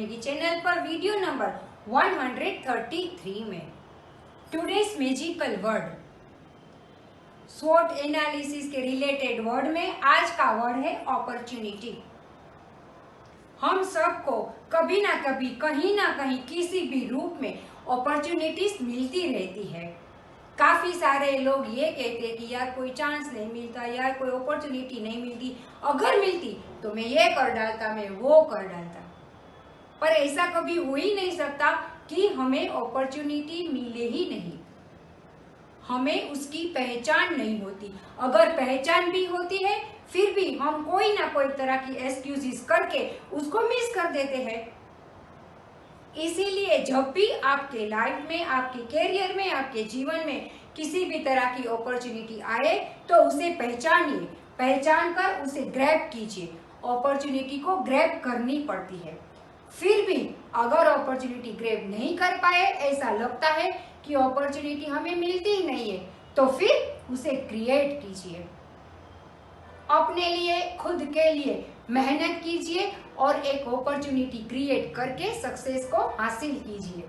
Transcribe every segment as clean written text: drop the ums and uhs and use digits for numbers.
Maggi channel पर video number 133 में। Today's magical word स्वॉट analysis के रिलेटेड वर्ड में आज का वर्ड है अपॉर्चुनिटी। हम सबको कभी ना कभी कहीं ना कहीं किसी भी रूप में अपॉर्चुनिटीज मिलती रहती है। काफी सारे लोग ये कहते हैं कि यार कोई चांस नहीं मिलता, यार कोई अपॉर्चुनिटी नहीं मिलती, अगर मिलती तो मैं ये कर डालता, मैं वो कर डालता। पर ऐसा कभी हो ही नहीं सकता कि हमें अपॉर्चुनिटी मिले ही नहीं, हमें उसकी पहचान नहीं होती। अगर पहचान भी होती है फिर भी हम कोई ना कोई तरह की एक्सक्यूजेस करके उसको मिस कर देते हैं। इसीलिए जब भी आपके लाइफ में, आपके कैरियर में, आपके जीवन में किसी भी तरह की अपॉर्चुनिटी आए तो उसे पहचानिए, पहचान कर उसे ग्रैब कीजिए। अपॉर्चुनिटी को ग्रैब करनी पड़ती है। फिर भी अगर अपॉर्चुनिटी ग्रैब नहीं कर पाए, ऐसा लगता है कि अपॉर्चुनिटी हमें मिलती ही नहीं है, तो फिर उसे क्रिएट कीजिए। अपने लिए, खुद के लिए मेहनत कीजिए और एक अपॉर्चुनिटी क्रिएट करके सक्सेस को हासिल कीजिए।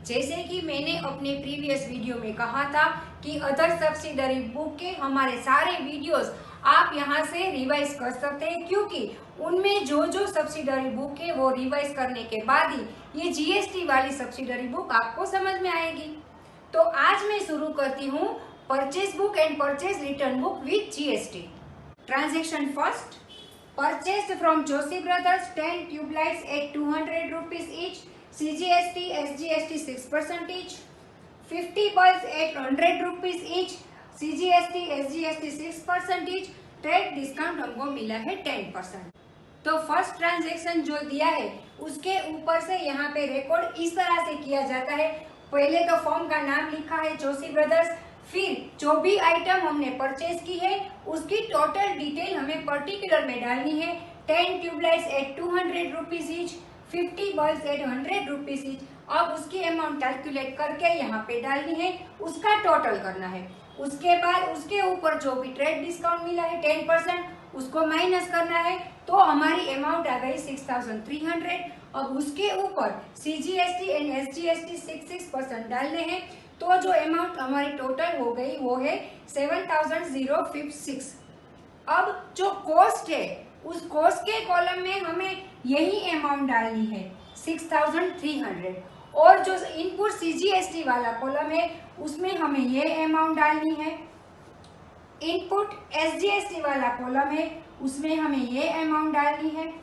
जैसे कि मैंने अपने प्रीवियस वीडियो में कहा था कि अदर सब्सिडरी बुक के हमारे सारे वीडियोस आप यहाँ से रिवाइज कर सकते हैं, क्योंकि उनमें जो जो सब्सिडरी बुक है वो रिवाइज करने के बाद ही ये जीएसटी वाली सब्सिडरी बुक आपको समझ में आएगी। तो आज मैं शुरू करती हूँ purchase book and purchase return book with GST. Transaction first, purchased from Joshi Brothers 10 tube lights at 200 rupees each, CGST, SGST 6% each, 50 bulbs at 100 rupees each, CGST, SGST 6% each, trade discount हमको मिला है 10%। तो first transaction जो दिया है उसके ऊपर से यहाँ पे रिकॉर्ड इस तरह से किया जाता है। पहले तो फर्म का नाम लिखा है जोशी ब्रदर्स, फिर जो भी आइटम हमने परचेज की है उसकी टोटल डिटेल हमें पर्टिकुलर में डालनी है। 10 tubelights at 200 rupees each, 50 bulbs at 100 rupees each. अब उसकी अमाउंट कैलकुलेट करके यहाँ पे डालनी है, उसका टोटल करना है। उसके बाद उसके ऊपर जो भी ट्रेड डिस्काउंट मिला है 10%, उसको माइनस करना है, तो हमारी अमाउंट आ गई 6300। अब उसके ऊपर CGST एंड SGST 6% डालने हैं, तो जो अमाउंट हमारी टोटल हो गई वो है 7056। अब जो कॉस्ट है उस कॉस्ट के कॉलम में हमें यही अमाउंट डालनी है 6300, और जो इनपुट CGST वाला कॉलम है उसमें हमें ये अमाउंट डालनी है। इनपुट SGST वाला कॉलम है उसमें हमें ये अमाउंट डालनी है।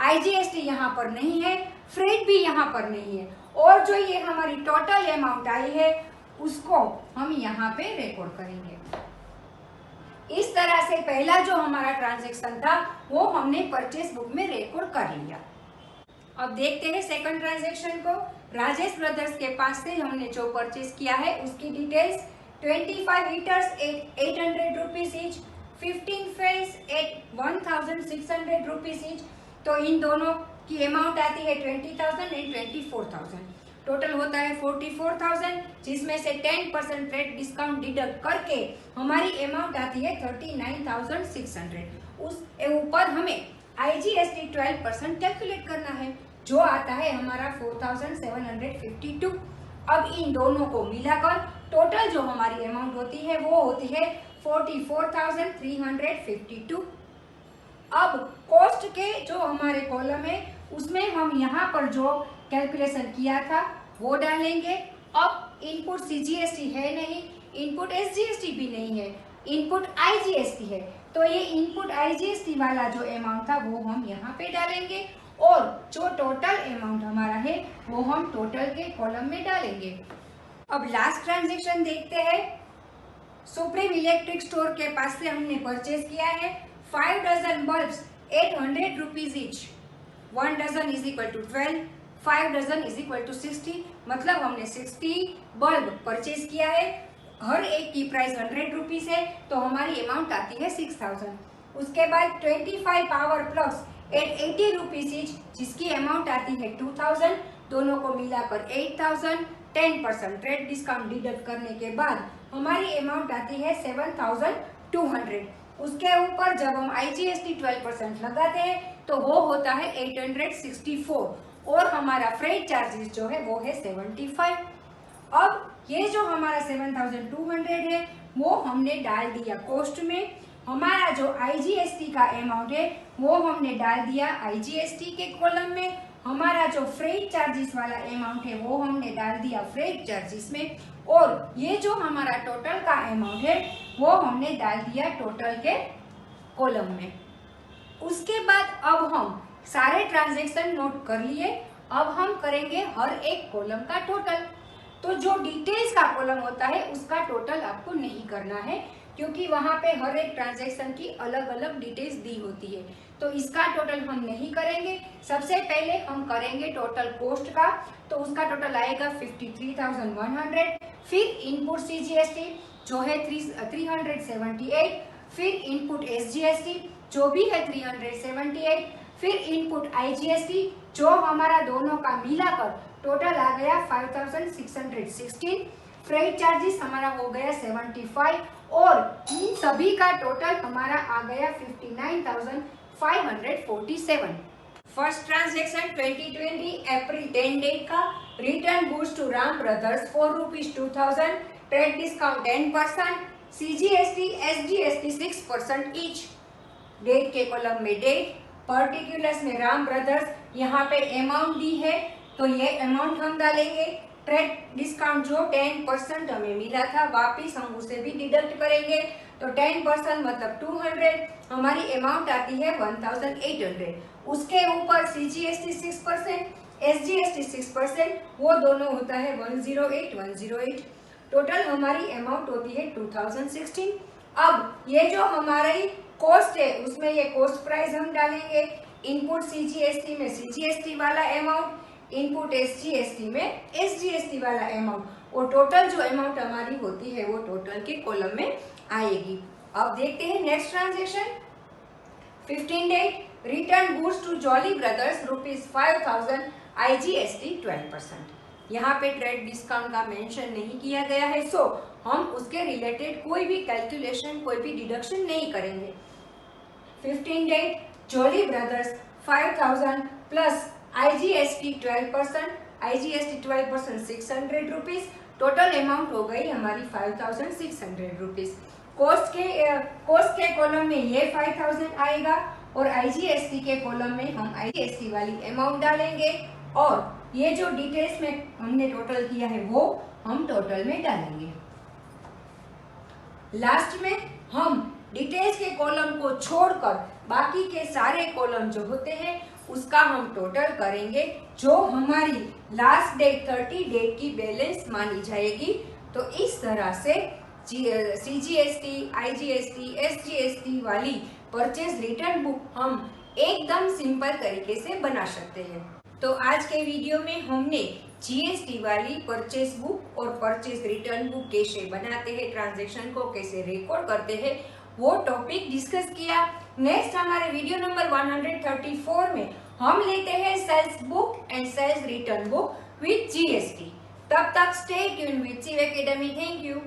IGST यहाँ पर नहीं है, फ्रेट भी यहाँ पर नहीं है, और जो ये हमारी टोटल अमाउंट आई है उसको हम यहाँ पे रिकॉर्ड करेंगे। इस तरह से पहला जो हमारा ट्रांजैक्शन था वो हमने परचेस बुक में रिकॉर्ड कर लिया। अब देखते हैं सेकंड ट्रांजैक्शन को। राजेश ब्रदर्स के पास से हमने जो परचेस किया है उसकी details 25 heaters at 800 rupees each, 15 fans at 1600 rupees each. तो इन दोनों की अमाउंट आती है 20,000 एंड 24,000। टोटल होता है 44,000, जिसमें से 10% ट्रेड डिस्काउंट डिडक्ट करके हमारी अमाउंट आती है 39,600। उस ऊपर हमें IGST 12% कैलकुलेट करना है, जो आता है हमारा 4,752। अब इन दोनों को मिलाकर टोटल जो हमारी अमाउंट होती है वो होती है 44,352। अब कॉस्ट के जो हमारे कॉलम है उसमें हम यहाँ पर जो कैलकुलेशन किया था वो डालेंगे। अब इनपुट CGST है नहीं, इनपुट SGST भी नहीं है, इनपुट IGST है, तो ये इनपुट IGST वाला जो अमाउंट था वो हम यहाँ पे डालेंगे, और जो टोटल अमाउंट हमारा है वो हम टोटल के कॉलम में डालेंगे। अब लास्ट ट्रांजेक्शन देखते हैं। सुप्रीम इलेक्ट्रिक स्टोर के पास से हमने परचेज किया है 5 dozen bulbs 800 rupees each. 1 dozen is equal to 12, 5 dozen is equal to 60, मतलब हमने 60 बल्ब परचेज किया है। हर एक की प्राइस 100 रुपीज है, तो हमारी अमाउंट आती है 6000। उसके बाद 25 power plugs at 80 rupees each, जिसकी अमाउंट आती है 2000। दोनों को मिलाकर 8000, 10% ट्रेड डिस्काउंट डिडक्ट करने के बाद हमारी अमाउंट आती है 7200। उसके ऊपर जब हम IGST 12% लगाते हैं तो वो होता है 864, और हमारा फ्रेट चार्जेस जो है वो है 75। अब ये जो हमारा 7200 है वो हमने डाल दिया कॉस्ट में। हमारा जो आईजीएसटी का अमाउंट है वो हमने डाल दिया आईजीएसटी के कॉलम में। हमारा जो फ्रेट चार्जेस वाला अमाउंट है वो हमने डाल दिया फ्रेट चार्जेस में। और ये जो हमारा टोटल का अमाउंट है वो हमने डाल दिया टोटल के कॉलम में। उसके बाद अब हम सारे ट्रांजैक्शन नोट कर लिए। अब हम करेंगे हर एक कॉलम का टोटल। तो जो डिटेल्स का कॉलम होता है उसका टोटल आपको नहीं करना है, क्योंकि वहां पे हर एक ट्रांजैक्शन की अलग अलग डिटेल्स दी होती है, तो इसका टोटल हम नहीं करेंगे। सबसे पहले हम करेंगे टोटल कॉस्ट का, तो उसका टोटल आएगा 53,100। फिर इनपुट सीजीएसटी जो है 378, फिर इनपुट एसजीएसटी जो भी है 378, फिर इनपुट आईजीएसटी जो हमारा दोनों का मिलाकर टोटल आ गया 5,616। फ्रेट चार्जेस हमारा हो गया 75 और इन सभी का टोटल हमारा आ गया 59,547। फर्स्ट ट्रांजैक्शन 2020 अप्रैल 10 डेट का return goods to Ram brothers ₹4,2000, trade discount 10%, CGST SGST 6% each. Date के कॉलम में डेट, पर्टिकुलर्स में राम ब्रदर्स, यहाँ पे अमाउंट दी है तो ये अमाउंट हम डालेंगे। ट्रेड डिस्काउंट जो 10% हमें मिला था वापिस हम उसे भी डिडक्ट करेंगे, तो 10% मतलब 200, हमारी अमाउंट आती है 1,800। उसके ऊपर सीजीएसटी 6%, एसजीएसटी 6%, वो दोनों होता है 108। टोटल हमारी अमाउंट होती है 2016। अब ये जो हमारी कॉस्ट है उसमें ये कॉस्ट प्राइस हम डालेंगे। इनपुट सीजीएसटी में सीजीएसटी वाला अमाउंट, इनपुट एसजीएसटी में एसजीएसटी वाला अमाउंट, और टोटल जो अमाउंट हमारी होती है वो टोटल के कॉलम में आएगी। अब देखते हैं next transaction 15 date return goods to Jolly brothers ₹5,000, IGST 12%। यहाँ पे ट्रेड डिस्काउंट का मेंशन नहीं किया गया है, सो हम उसके रिलेटेड कोई भी कैलकुलेशन, कोई भी डिडक्शन नहीं करेंगे। 15 date Jolly brothers 5,000 plus IGST 12%, IGST 12% ₹600, total amount हो गई हमारी 5,600 रुपीज। कॉस्ट के कॉलम में ये 5,000 आएगा और आईजीएसटी के कॉलम में हम आईजीएसटी वाली अमाउंट डालेंगे, और ये जो डिटेल्स में हमने टोटल किया है वो हम टोटल में डालेंगे। लास्ट में हम डिटेल्स के कॉलम को छोड़कर बाकी के सारे कॉलम जो होते हैं उसका हम टोटल करेंगे, जो हमारी लास्ट डेट 30 डेट की बैलेंस मानी जाएगी। तो इस तरह से सीजीएसटी, आईजीएसटी, एसजीएसटी वाली परचेज रिटर्न बुक हम एकदम सिंपल तरीके से बना सकते हैं। तो आज के वीडियो में हमने जीएसटी वाली परचेज बुक और परचेज रिटर्न बुक कैसे बनाते हैं, ट्रांजैक्शन को कैसे रिकॉर्ड करते हैं, वो टॉपिक डिस्कस किया। नेक्स्ट हमारे वीडियो नंबर 134 में हम लेते हैं sales book and sales return book with GST. तब तक stay tuned with Shiv academy. Thank you.